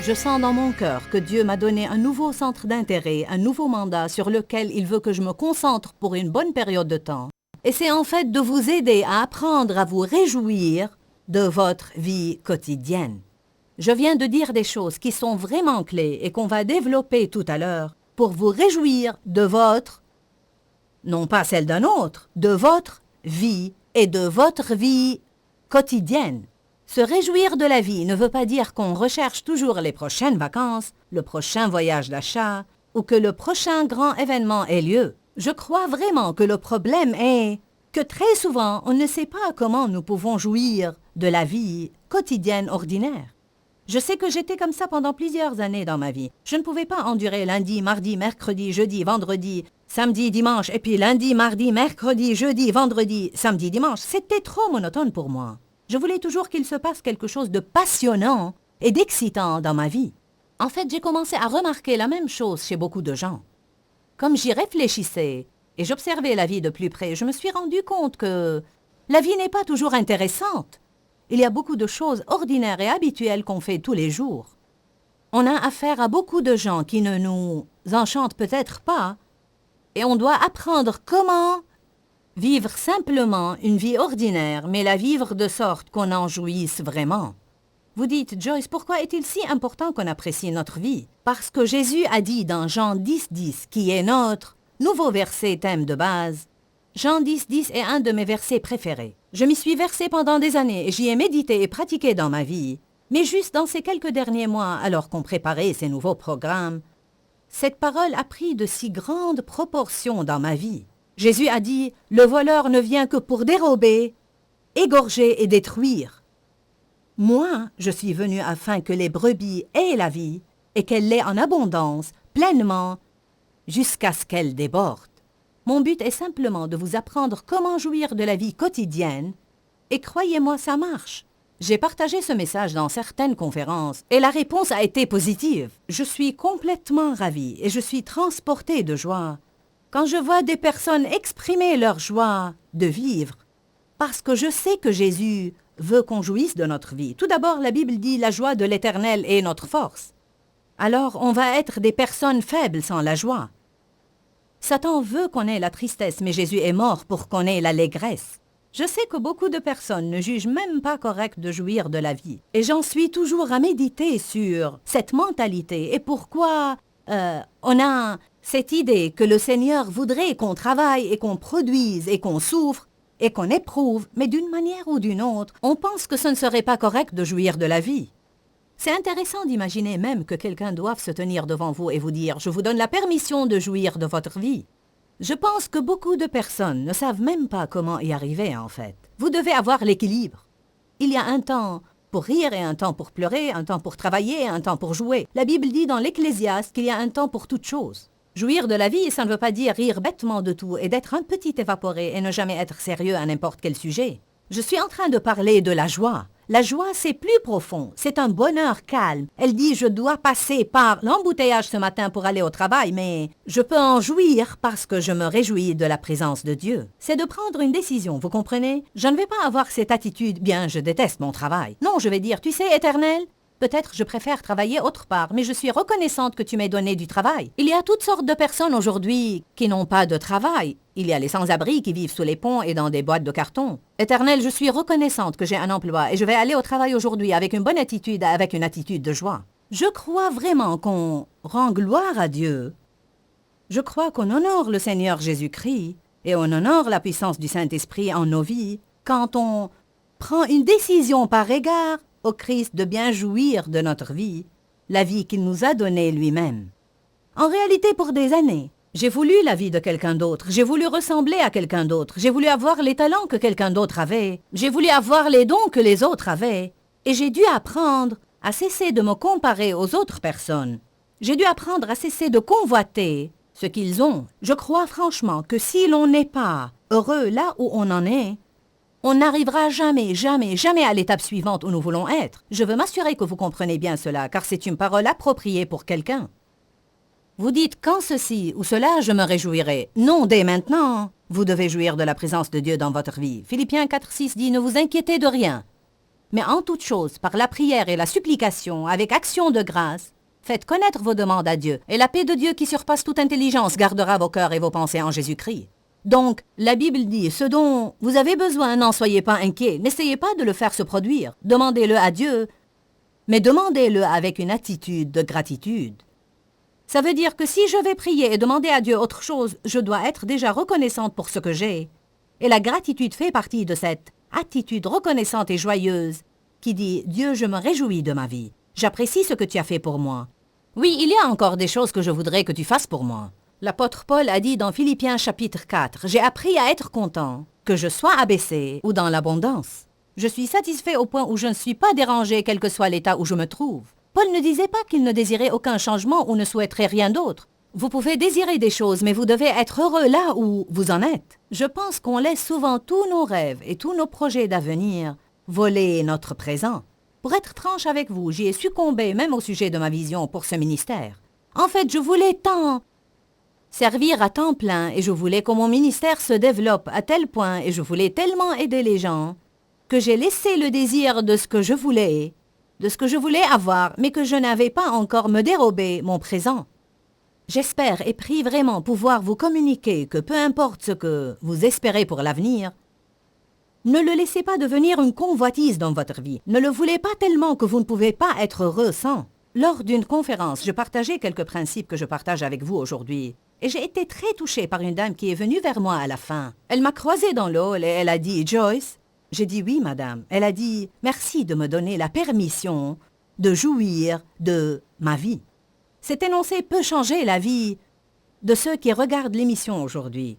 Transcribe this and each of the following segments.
Je sens dans mon cœur que Dieu m'a donné un nouveau centre d'intérêt, un nouveau mandat sur lequel il veut que je me concentre pour une bonne période de temps. Et c'est en fait de vous aider à apprendre à vous réjouir de votre vie quotidienne. Je viens de dire des choses qui sont vraiment clés et qu'on va développer tout à l'heure pour vous réjouir de votre, non pas celle d'un autre, de votre vie et de votre vie quotidienne. Se réjouir de la vie ne veut pas dire qu'on recherche toujours les prochaines vacances, le prochain voyage d'achat ou que le prochain grand événement ait lieu. Je crois vraiment que le problème est que très souvent, on ne sait pas comment nous pouvons jouir de la vie quotidienne ordinaire. Je sais que j'étais comme ça pendant plusieurs années dans ma vie. Je ne pouvais pas endurer lundi, mardi, mercredi, jeudi, vendredi, samedi, dimanche, et puis lundi, mardi, mercredi, jeudi, vendredi, samedi, dimanche. C'était trop monotone pour moi. Je voulais toujours qu'il se passe quelque chose de passionnant et d'excitant dans ma vie. En fait, j'ai commencé à remarquer la même chose chez beaucoup de gens. Comme j'y réfléchissais et j'observais la vie de plus près, je me suis rendu compte que la vie n'est pas toujours intéressante. Il y a beaucoup de choses ordinaires et habituelles qu'on fait tous les jours. On a affaire à beaucoup de gens qui ne nous enchantent peut-être pas, et on doit apprendre comment vivre simplement une vie ordinaire, mais la vivre de sorte qu'on en jouisse vraiment. Vous dites, Joyce, pourquoi est-il si important qu'on apprécie notre vie? Parce que Jésus a dit dans Jean 10, qui est notre nouveau verset thème de base. Jean 10 est un de mes versets préférés. Je m'y suis versé pendant des années et j'y ai médité et pratiqué dans ma vie. Mais juste dans ces quelques derniers mois, alors qu'on préparait ces nouveaux programmes, cette parole a pris de si grandes proportions dans ma vie. Jésus a dit, « Le voleur ne vient que pour dérober, égorger et détruire. Moi, je suis venu afin que les brebis aient la vie et qu'elle l'ait en abondance, pleinement, jusqu'à ce qu'elle déborde. » Mon but est simplement de vous apprendre comment jouir de la vie quotidienne, et croyez-moi, ça marche. J'ai partagé ce message dans certaines conférences, et la réponse a été positive. Je suis complètement ravie et je suis transportée de joie quand je vois des personnes exprimer leur joie de vivre, parce que je sais que Jésus veut qu'on jouisse de notre vie. Tout d'abord, la Bible dit « La joie de l'Éternel est notre force ». Alors, on va être des personnes faibles sans la joie. Satan veut qu'on ait la tristesse, mais Jésus est mort pour qu'on ait l'allégresse. Je sais que beaucoup de personnes ne jugent même pas correct de jouir de la vie. Et j'en suis toujours à méditer sur cette mentalité et pourquoi on a cette idée que le Seigneur voudrait qu'on travaille et qu'on produise et qu'on souffre et qu'on éprouve, mais d'une manière ou d'une autre, on pense que ce ne serait pas correct de jouir de la vie. C'est intéressant d'imaginer même que quelqu'un doive se tenir devant vous et vous dire « Je vous donne la permission de jouir de votre vie ». Je pense que beaucoup de personnes ne savent même pas comment y arriver en fait. Vous devez avoir l'équilibre. Il y a un temps pour rire et un temps pour pleurer, un temps pour travailler et un temps pour jouer. La Bible dit dans l'Ecclésiaste qu'il y a un temps pour toute chose. Jouir de la vie, ça ne veut pas dire rire bêtement de tout et d'être un petit évaporé et ne jamais être sérieux à n'importe quel sujet. Je suis en train de parler de la joie. La joie, c'est plus profond, c'est un bonheur calme. Elle dit, je dois passer par l'embouteillage ce matin pour aller au travail, mais je peux en jouir parce que je me réjouis de la présence de Dieu. C'est de prendre une décision, vous comprenez? Je ne vais pas avoir cette attitude, bien, je déteste mon travail. Non, je vais dire, tu sais, Éternel, peut-être je préfère travailler autre part, mais je suis reconnaissante que tu m'aies donné du travail. Il y a toutes sortes de personnes aujourd'hui qui n'ont pas de travail. Il y a les sans-abri qui vivent sous les ponts et dans des boîtes de carton. Éternel, je suis reconnaissante que j'ai un emploi et je vais aller au travail aujourd'hui avec une bonne attitude, avec une attitude de joie. Je crois vraiment qu'on rend gloire à Dieu. Je crois qu'on honore le Seigneur Jésus-Christ et on honore la puissance du Saint-Esprit en nos vies quand on prend une décision par égard au Christ de bien jouir de notre vie, la vie qu'il nous a donnée lui-même. En réalité, pour des années, j'ai voulu la vie de quelqu'un d'autre, j'ai voulu ressembler à quelqu'un d'autre, j'ai voulu avoir les talents que quelqu'un d'autre avait, j'ai voulu avoir les dons que les autres avaient, et j'ai dû apprendre à cesser de me comparer aux autres personnes. J'ai dû apprendre à cesser de convoiter ce qu'ils ont. Je crois franchement que si l'on n'est pas heureux là où on en est, on n'arrivera jamais, jamais, jamais à l'étape suivante où nous voulons être. Je veux m'assurer que vous comprenez bien cela, car c'est une parole appropriée pour quelqu'un. Vous dites, quand ceci ou cela, je me réjouirai. Non, dès maintenant. Vous devez jouir de la présence de Dieu dans votre vie. Philippiens 4,6 dit, ne vous inquiétez de rien, Mais en toute chose, par la prière et la supplication, avec action de grâce, faites connaître vos demandes à Dieu, et la paix de Dieu qui surpasse toute intelligence gardera vos cœurs et vos pensées en Jésus-Christ. Donc, la Bible dit, ce dont vous avez besoin, n'en soyez pas inquiets, n'essayez pas de le faire se produire, demandez-le à Dieu, mais demandez-le avec une attitude de gratitude. Ça veut dire que si je vais prier et demander à Dieu autre chose, je dois être déjà reconnaissante pour ce que j'ai. Et la gratitude fait partie de cette attitude reconnaissante et joyeuse qui dit « Dieu, je me réjouis de ma vie. J'apprécie ce que tu as fait pour moi. Oui, il y a encore des choses que je voudrais que tu fasses pour moi. » L'apôtre Paul a dit dans Philippiens chapitre 4 « J'ai appris à être content, que je sois abaissé ou dans l'abondance. Je suis satisfait au point où je ne suis pas dérangé quel que soit l'état où je me trouve. » Paul ne disait pas qu'il ne désirait aucun changement ou ne souhaiterait rien d'autre. Vous pouvez désirer des choses, mais vous devez être heureux là où vous en êtes. Je pense qu'on laisse souvent tous nos rêves et tous nos projets d'avenir voler notre présent. Pour être franche avec vous, j'y ai succombé même au sujet de ma vision pour ce ministère. En fait, je voulais tant servir à temps plein et je voulais que mon ministère se développe à tel point et je voulais tellement aider les gens que j'ai laissé le désir de ce que je voulais avoir, mais que je n'avais pas encore me dérober mon présent. J'espère et prie vraiment pouvoir vous communiquer que peu importe ce que vous espérez pour l'avenir, ne le laissez pas devenir une convoitise dans votre vie. Ne le voulez pas tellement que vous ne pouvez pas être heureux sans. Lors d'une conférence, je partageais quelques principes que je partage avec vous aujourd'hui. Et j'ai été très touchée par une dame qui est venue vers moi à la fin. Elle m'a croisée dans le hall et elle a dit « Joyce ». J'ai dit « Oui, madame ». Elle a dit « Merci de me donner la permission de jouir de ma vie ». Cet énoncé peut changer la vie de ceux qui regardent l'émission aujourd'hui.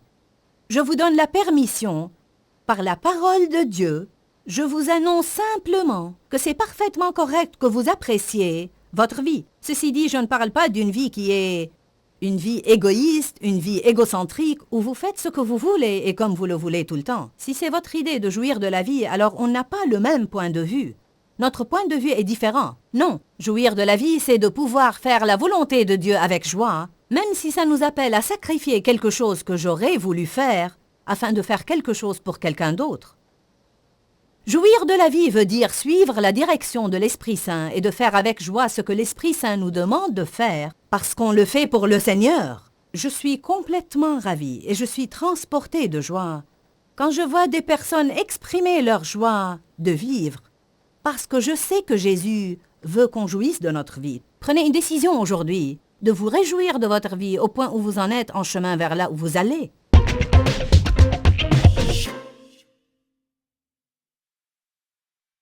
Je vous donne la permission, par la parole de Dieu, je vous annonce simplement que c'est parfaitement correct que vous appréciez votre vie. Ceci dit, je ne parle pas d'une vie qui est une vie égoïste, une vie égocentrique, où vous faites ce que vous voulez et comme vous le voulez tout le temps. Si c'est votre idée de jouir de la vie, alors on n'a pas le même point de vue. Notre point de vue est différent. Non, jouir de la vie, c'est de pouvoir faire la volonté de Dieu avec joie, même si ça nous appelle à sacrifier quelque chose que j'aurais voulu faire, afin de faire quelque chose pour quelqu'un d'autre. Jouir de la vie veut dire suivre la direction de l'Esprit Saint et de faire avec joie ce que l'Esprit Saint nous demande de faire, parce qu'on le fait pour le Seigneur. Je suis complètement ravie et je suis transportée de joie quand je vois des personnes exprimer leur joie de vivre, parce que je sais que Jésus veut qu'on jouisse de notre vie. Prenez une décision aujourd'hui de vous réjouir de votre vie au point où vous en êtes en chemin vers là où vous allez.